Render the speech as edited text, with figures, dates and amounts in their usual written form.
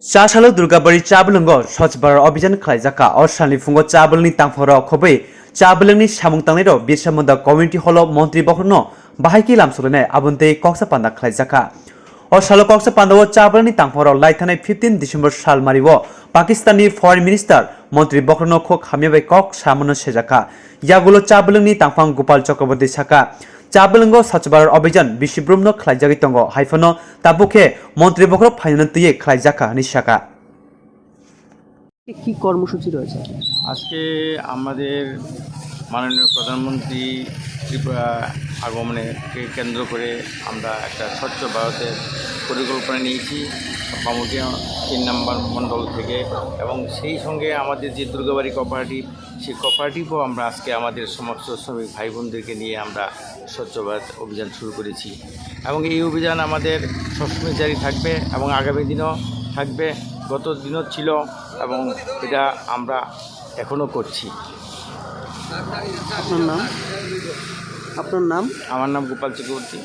চাশালো দুর্গাবাড়ি চাবলঙ্গ স্বচ্ছবার অভিযান খাইজাকা অসানি ফুঙ্গ চাবলনি তাংফর খबै চাবলংনি সামুং Tangnairog Birsa Munda community hall মন্ত্রি বখরনো বাহাইকি লামসুলনে আবন্তে কক্সা পান্ডা খাইজাকা অসালো কক্সা পান্ডাও চাবলনি তাংফর লাইথানাই 15 ডিসেম্বর সাল মারিও পাকিস্তানি ফরেন মিনিস্টার মন্ত্রি বখরনো খোক হামিয়াবাই কক সামনো সেজাকা ইয়াগুলো চাবলংনি তাংফাং গোপাল চক্রবর্তী সাকা চাবলঙ্গ স্বচ্ছবার অভিযান বিশ্বব্রহ্ম খাইজাগি তঙ্গ হাইফনো তাবুকে মন্ত্রী বখরক ফাইনানো তুইয়ে খাইজাকা নিশাকা কি কর্মসূচি রয়েছে? আজকে আমাদের মাননীয় প্রধানমন্ত্রী ত্রিপুরা আগমনকে কেন্দ্র করে আমরা একটা স্বচ্ছ ভারতের পরিকল্পনা নিয়েছি বামুটিয়া 3 নম্বর মণ্ডল থেকে, এবং সেই সঙ্গে আমাদের যে দুর্গাবাড়ি কোঅপারেটিভ, সেই কোঅপারেটিভও আমরা আজকে আমাদের সমস্ত শ্রমিক ভাই বোনদেরকে নিয়ে আমরা স্বচ্ছ ভারত অভিযান শুরু করেছি, এবং এই অভিযান আমাদের সবসময় জারি থাকবে এবং আগামী দিনও থাকবে। গত দিনও ছিল এবং এটা আমরা এখনও করছি। আপনার নাম? আমার নাম গোপাল চক্রবর্তী।